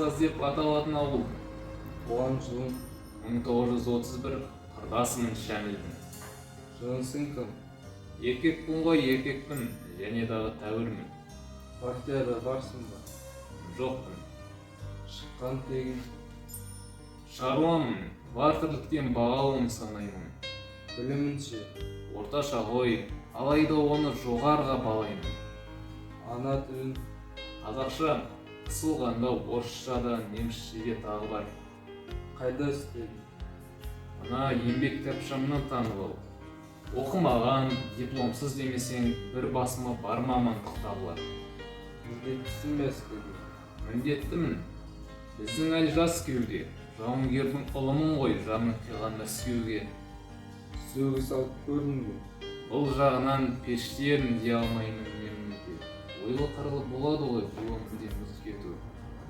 Қарбастас деп аталатын ауыл. Туған жылың 1931 құрдасымын Шәмілдің. жынысың кім? Еркекпін ғой, еркекпін, және дағы тәуірмін. Партияда барсың ба? Жоқпын. Шыққан тегін? Шаруамын, бар тірліктен бағалуын санаймын. Білімін ше? Орташа ғой, алайда оны жоғарыға балаймын. Ана тілін? Қазақша, қысылғанда орысшада, немісшеде тағы бар. Қайда істедің? Мына еңбек кітапшамнан танып ал. Оқымаған, дипломсыз демесең, бір басыма бар мамандық табылар. Міндеттісің бе әскерге? Міндеттімін. Біздің әлі жас кеуде. Жауынгердің ұлымын ғой, жанын қиған Мәскеуге. Сөгіс алып көрдің бе? Бұл жағынан пештерін дей алмаймын мен де. Ойлы қырлы болады ғой бұл өмірден өтіп кету.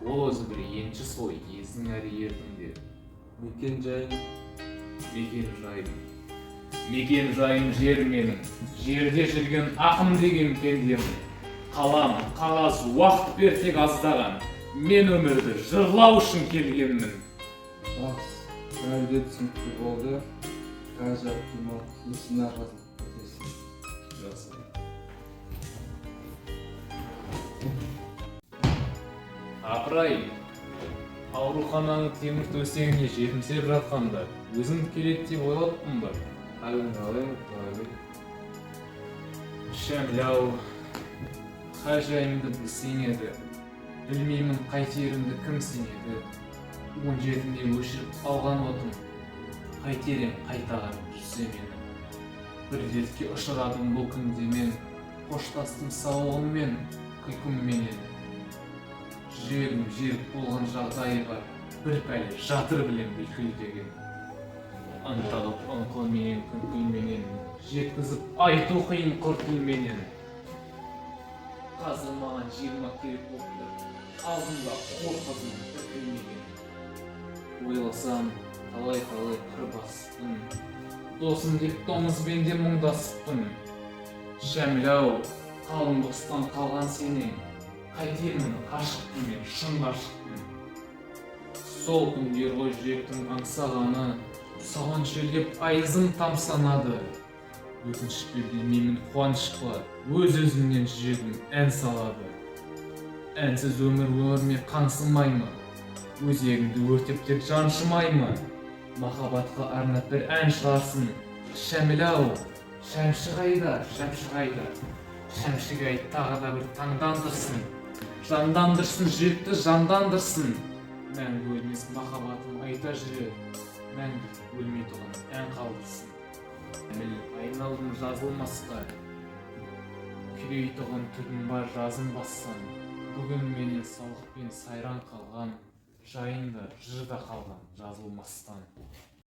Ол өзі бір еншіс ғой, ездің әрі ердің де. Мекен жайың? Мекен жайым жер менің. Жерде жүрген ақым деген пендемін. Қалам, қағаз, уақыт бер тек аздаған. Мен өмірді жырлау үшін келгенмін. Жақсы, әлде түсінікті болды. Ғажап демал, есін арқасын өтесің. Жақсы. Апырай, аурухананың темір төсегіне жетімсеп жатқанда өзім келеді деп ойлаппын ба? Әлің қалай мұқтағали? Шәміл-ау, қай жайымды білсең еді, білмеймін қайтерімді кім сенеді. 17-де өшіріп алған отым, қайтерем қайтаған жүрсе мені. Бір ретке ұшырадым бұл күнде мен, қоштастым сауығыммен, күлкімменен. Жүрегім жерік болған жағдайы бар, бір пәле жатыр білем бүлкілдеген. Анталып ыңқылменен, күңкілменен, жеткізіп айту қиын құр тілменен. Қазір маған 20 керек болыпты, алдымда қор қызым іркілмеген. Ойласам, талай-талай қыр басыппын, досым деп доңызбен де мұңдасыппын. Шәміл-ау, қалың бостан қалған сенен, қайтермін ғашықпын мен, шын ғашықпын. Сол күндер ғой жүректің аңсағаны, саған шөлдеп айызым тамсанады. Өкініш пе білмеймін қуаныш па, өз-өзімнен жүрегім ән салады. Әнсіз өмірме қаңсымай ма, өзегімді өртеп тек жаншымай ма. Махаббатқа арнап бір ән шығарсын, Шәміл-ау, шәмші қайда, шәмшіге айт тағы да бір таңдандырсын. Жандандырсын, жүректі жандандырсын. Мәңгі өлмес махаббатым айта жүре, мәңгі өлмей тұрған ән қалдырсын. Шәміл, айналдым жазылмасқа, күрей тұғын түгін бар жазын бассан. Бүгін менен саулықпен сайран қалған, жайында жырда қалған жазылмастан.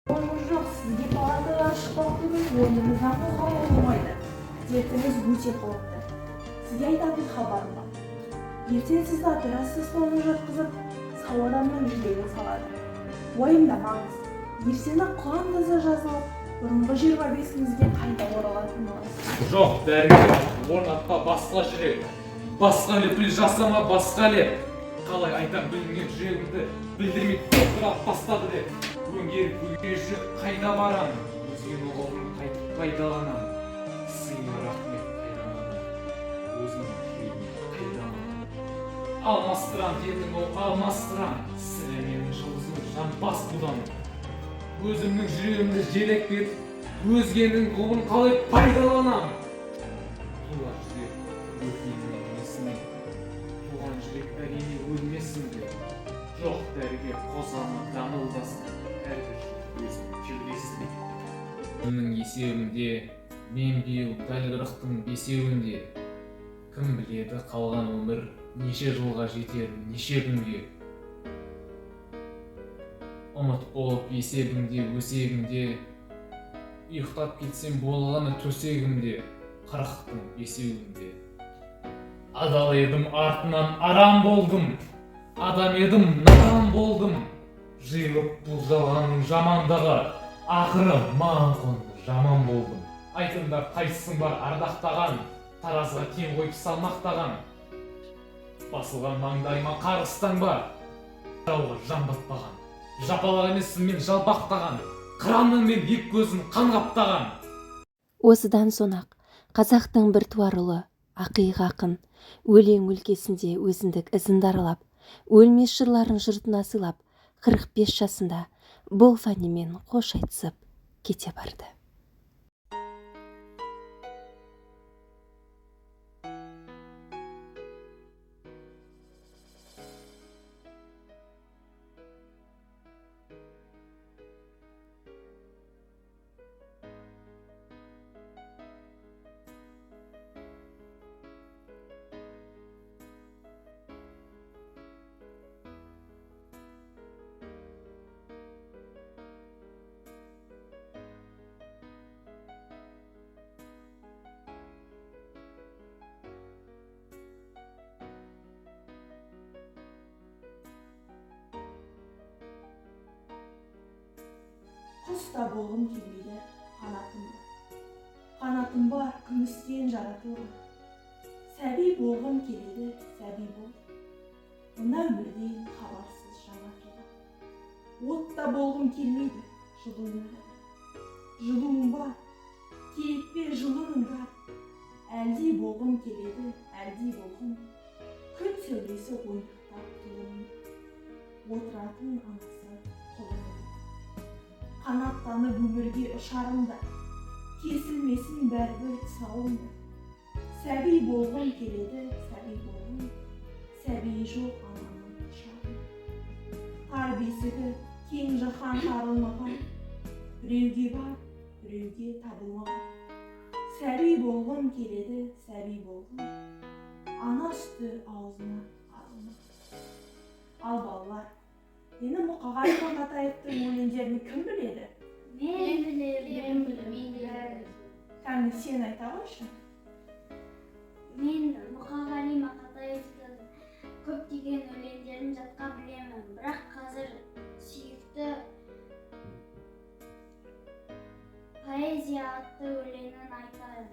Жоқ, сізге палатадан шықпақ түгіл ойнымыздан қозғалу болмайды. Дертіңіз өте қауіпті. Сізге айтатын хабарым бар. Ертең сізді операция столына жатқызып, сау адамның жүрегін салады. Уайымдамаңыз. Ертең-ақ құлан-таза жазылып, бұрынғы 25-іңізге қайта оралатын боласыз. Жоқ, дәрігер, орнатпа басқа жүрек. Басқа лепіл жасама басқа леп. Қалай айтам бүлінген жүрегімді білдірмей тоқтырап бастады деп. Өңгеріп өгей жүрек қайда барам? Өзген оғылын қайтып пайдаланам. Сыйына рахмет қайранады. Өзінің жүрегіне қайданады. Алмастырам дедім ол, алмастырам. Сірә менің жылызым жан бас бұдан. Өзімнің жүрегімді желек беріп, өзгенің қолын қалай пайдаланам. Туған жүрек өтінемін есіне. Туған жүрек әрине өлмесін де. Жоқ, дәрігер қозғалма дамылдасын. Әрбір өзінің кеудесіне. Менің есебімде, мен биыл дәл 40-тың 5-еуінде. Кім біледі қалған өмір неше жылға жетер, неше күнге. Ұмыт болып есебімде, өсегімде. Ұйықтап кетсем болғаны төсегімде, 40-тың 5-еуінде. Адал едім артынан арам болдым. Адам едім надан болдым. Жиылып бұл жалғанның жамандығы, ақыры маған қонды, жаман болдым. Айтыңдар қайсың бар ардақтаған, таразыға тең қойып салмақтаған. Басылған маңдайыма қарғыстан ба, Жауға жан батпаған, жапалақ емессің мен жалпақтаған, қыранның мен екі көзін қан қаптаған. Осыдан соң-ақ қазақтың бір туар ұлы, ақиық ақын, өлең өлкесінде өзіндік ізін даралап, өлмес жырларын жұртына сыйлап, 45 жасында бұл фәнімен қош айтысып кете барды. Құс та болғым келмейді, қанатым бар. Қанатым бар, күмістен жаратылған. Сәби болғым келеді, сәби бол. Мына өмірден хабарсыз жаңа туған. От та болғым келмейді, жылуың бар. Жылуың бар, керек пе жылуың бар. Әлди болғым келеді, әлди болғым. Күн сәулесі ойнақтап тұлымын. Отыратын анасы қолымын. Қанаттанып өмірге ұшарымда, кесілмесін бәрібір тұсауымда. Сәби болғым келеді, сәби болғым. Сәби жоқ анамның құшағында. Тар бесігі кең жаһан тарылмаған. Біреуге бар, біреуге табылмаған. Сәби болғым келеді, сәби болғым. Ана сүті аузына ағылмаған. Ал балалар, енді Мұқағали Мақатаевтың өлеңдерін кім біледі? Мен білемін. Кәне сен айта қойшы. Мен Мұқағали Мақатаевтың көптеген өлеңдерін жатқа білемін, бірақ қазір сүйікті поэзия атты өлеңін айтайын.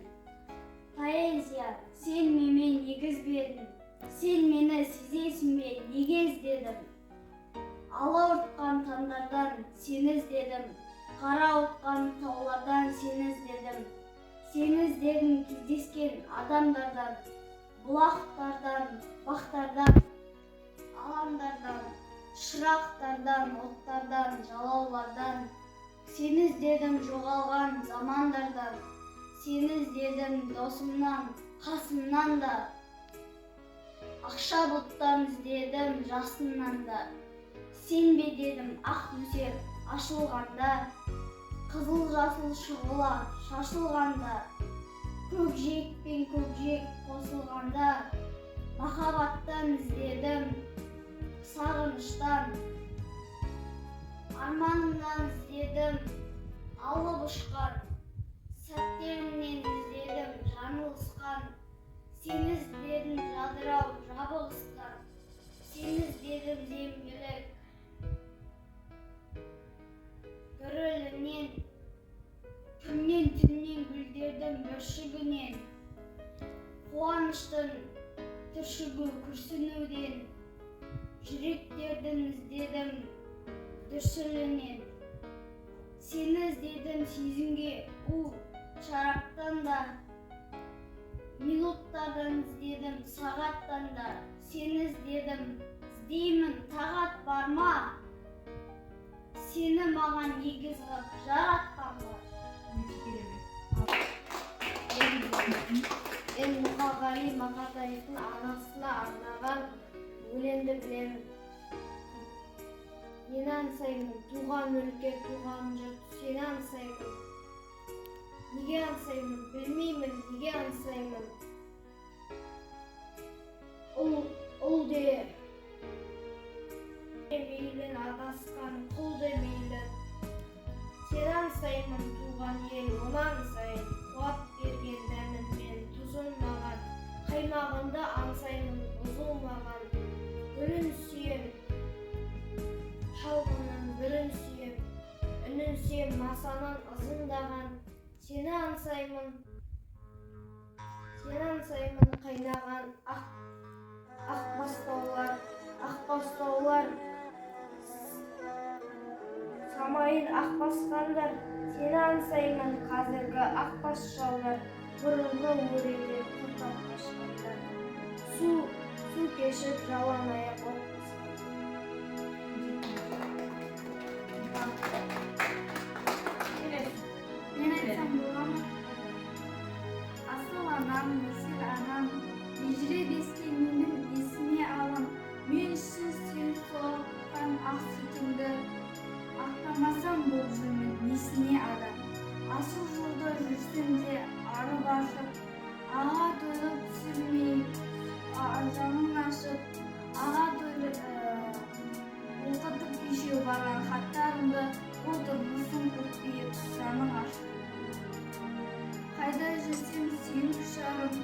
Поэзия, сен менен егіз бердің, сен мені сезесің бе, неге іздедім? Алауртқан таңдардан сені іздедім, қара отқан таулардан сені іздедім. Сені іздедім кездескен адамдардан, бұлақтардан, бақтардан, алаңдардан, шырақтардан, оттардан, жалаулардан. Сені іздедім жоғалған замандардан, сені іздедім досымнан, қасымнан да. Ақша бұлттан іздедім жасымнан да. Сен бе дедім ақ нөсер ашылғанда, қызыл жасыл шұғыла шашылғанда, көкжиек пен көкжиек қосылғанда, махаббаттан іздедім сағыныштан, арманымнан іздедім алып ұшқан, сәттерімнен іздедім жаңылысқан. Сені іздедім жадырау жабығысқан, сені іздедім зембілік гүрілінен, күннен түннен гүлдердің бүршігінен, қуаныштың түршігі күрсінуден, жүректердің іздедім дүрсілінен. Сені іздедім сезімге у шараптан да, минуттардан іздедім сағаттан да. Сені іздедім, іздеймін тағат бар ма? Сені маған егіз ғып жаратқан ба? Мен Мұқағали Мақатаевтың анасына арнаған өлеңді білемін. Нені аңсаймын, туған өлке, туған жұрт, сені аңсаймын. Неге аңсаймын, білмеймін, неге аңсаймын. Ұл де мейлін адасқан, құл де мейлін. Сені аңсаймын, туған ел, онан сайын, қуат берген дәмінмен тұзын маған. Қаймағында аңсаймын, бұзылмаған. Гүлін сүйем, шалғынның бірін сүйем. Үнін сүйем, масанын ызыңдаған. Сені аңсаймын қайнаған ақ бастаулар, майын ақ басқандар, сені аңсаймын қазіргі ақ бас жаулар, бұрынғы өреде құртап қашқандар. Су кешіп жалаң аяқ Мен айтсам бола ма? Асыл анам, нәсіл анам, ежіре беске менің есіме алам. Мен үшін сен соғқан ақ сүтіңді, ақтамасам бұл жүрмін несіне адам. Асыл жолда жүрсем де арып ашып, аға толып түсірмей, жаның ашып, аға толып оқытып кеше барған хаттарымды отырмысың көкпейіп жаның ашып. Қайда жүрсем сүйін құшарым,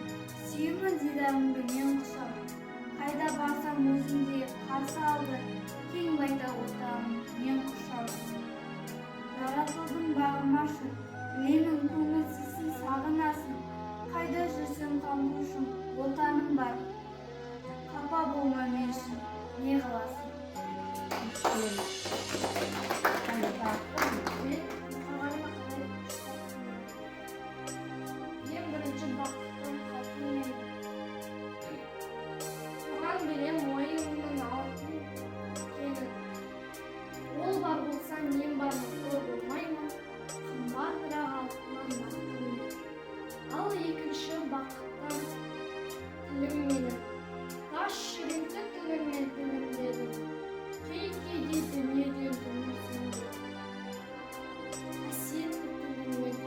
сүйімін дидарыңды мен құшарым. Қайда барсам өзіңдей қарсы алды, кең байтақ отағым мен құшарым. Жаратылдың бағымашы, білемін көңілсізсің сағынасың. Қайда жүрсем қамқоршым, отаным бар. Қапа болма мен үшін, не қыласың? Ең бірінші бақыттың хатын мен. Туған берем ойыңның алтын келін. Ол бар болса мен бармын, ол болмай ма? Қымбат бірақ алтыннан бақытым. Ал екінші бақыттан тілім менің. Тас жүректі тіліммен тілімдедім. Кейде дүниеден дүниесінде. Қасиетті тіліммен.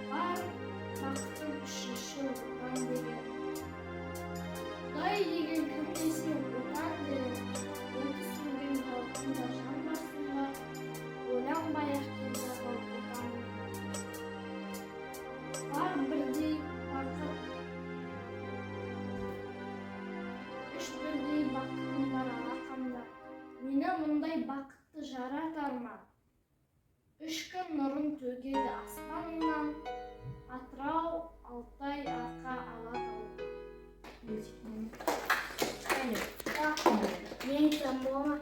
Бар бақыттың үшінші отан деген. Құдай деген кім десе отан деген. Оты сөнген халқында жан барсың ба, ойланбай-ақ келді отан. Бар бірдей бақыт, үш бірдей бақытым бар алақанда. Мені мұндай бақытты жаратар ма? Үш күн нұрын төгеді аспанынан, Атырау, Алтай, Арқа, Алатау. Мен айтсам бола ма?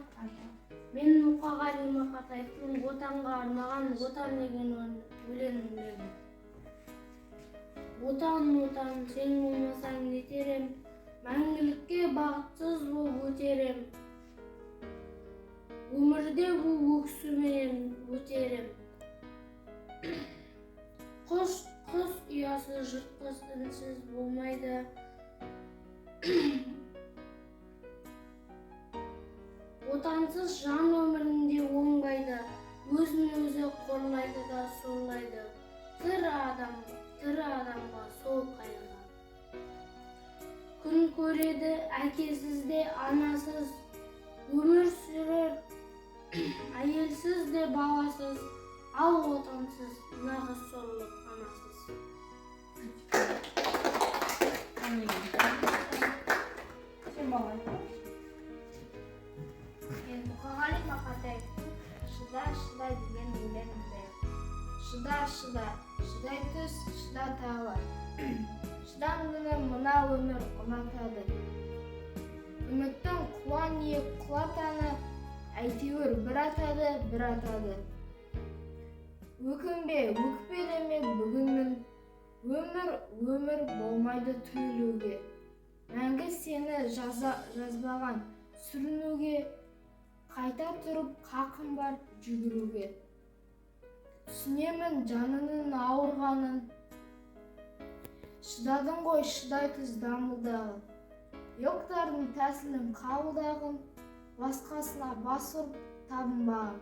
Мен Мұқағали Мақатаевтың отанға арнаған отан деген өлеңін бердім. Отан, отан, сен болмасаң нетерем, мәңгілікке бағытсыз болып өтерем. Өмірде бұл өксумен өтерем. Құс ұясы жыртқыш үнсіз болмайды. Отансыз жан өмірінде оңбайды, өзін өзі қорлайды да сорлайды. Тірі адамға сол қайғы. Күн көреді әкесіз де анасыз, өмір сүрер әйелсіз де баласыз, ал отансыз нағыз сорлы анасыз. Сен бала айтма. Мен Мұқағали Мақатаевтың «Шыда» деген өлеңінде. Шыда, шыдай түс, шыда тағы. Шыдамдыны мына өмір ұнатады. Үміттің құла не құла таны, әйтеуір бір атады. Өкінбе, өкпелеме бүгіннің, өмір болмайды түйілуге. Мәңгі сені жазбаған сүрінуге, қайта тұрып қақым бар жүгіруге. Түсінемін жанының ауырғанын, шыдадың ғой шыдай түз дамылдағын. Йоктардың тәсілін қабылдағын, басқасына бас ұрып табынбағын.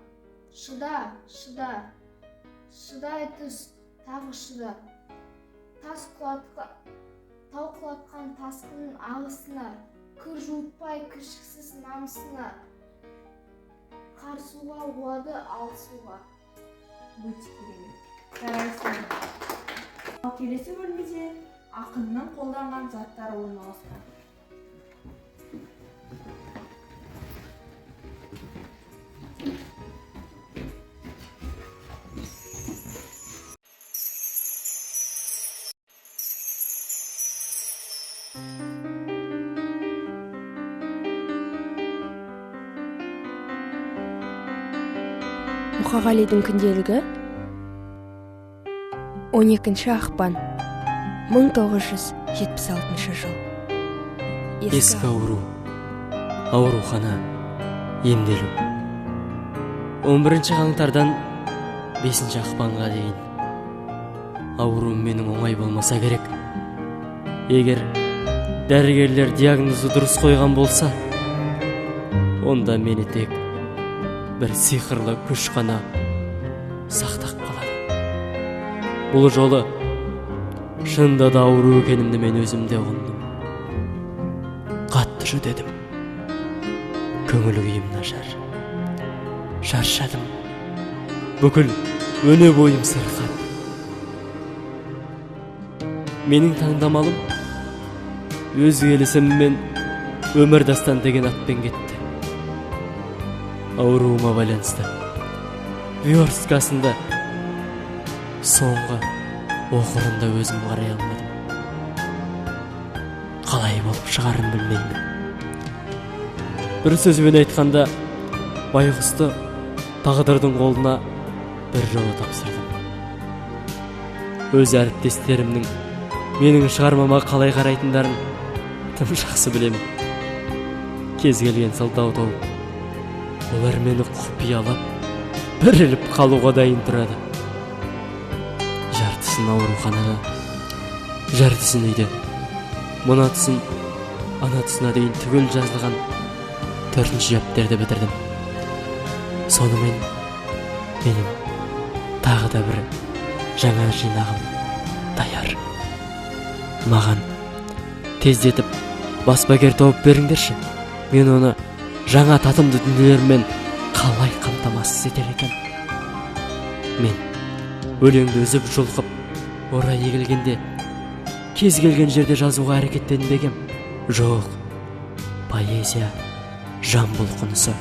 Шыдай түз тағы шыда. Тау құлатқан тасқынның ағысына, кір жуытпай кіршіксіз намысына. Қар суға оғады алысуға. Өте керемет. Жарайсың. Ал келесі бөлмеде ақынның қолданған заттары орналасқан. Мұқағалидың күнделігі 12 ақпан 1976 жыл. Ескі ауру, аурухана, емделу. 11 қаңтардан 5 ақпанға дейін. Ауруым менің оңай болмаса керек. Егер дәрігерлер диагнозы дұрыс қойған болса, онда мені тек бір сиқырлы күш қана сақтап қалады. Бұл жолы шынында да ауру екенімді мен өзімде ұғындым. Қатты жүдедім. Көңіл күйім нашар. Шаршадым. Бүкіл өне бойым сырқат. Менің таңдамалым өз келісіммен Өмірдастан деген атпен кетті. Ауруыма байланысты Виорскасында соңғы оқырында өзім қарай алмадым. Қалай болып шығарын білмеймін. Бір сөзбен айтқанда, байғұсты тағдырдың қолына бір жолы тапсырдым. Өз әріптестерімнің менің шығармама қалай қарайтындарын тым жақсы білемін. Кез келген сылтау тауып, олар мені құпиялап, біріліп қалуға дайын тұрады. Жартысын ауруханада, жартысын үйде, мұна тұсын, ана тұсына дейін түгел жазылған 4-ші жәптерді бітірдім. Сонымен менің тағы да бір жаңа жинағым даяр. Маған тездетіп баспагер тауып беріңдерші. Мен оны жаңа татымды дүниелермен қалай қамтамасыз етер екен. Мен өлеңді үзіп жұлқып, орай егілгенде кез келген жерде жазуға әрекеттенбегем. Жоқ, поэзия жан бұлқынысы.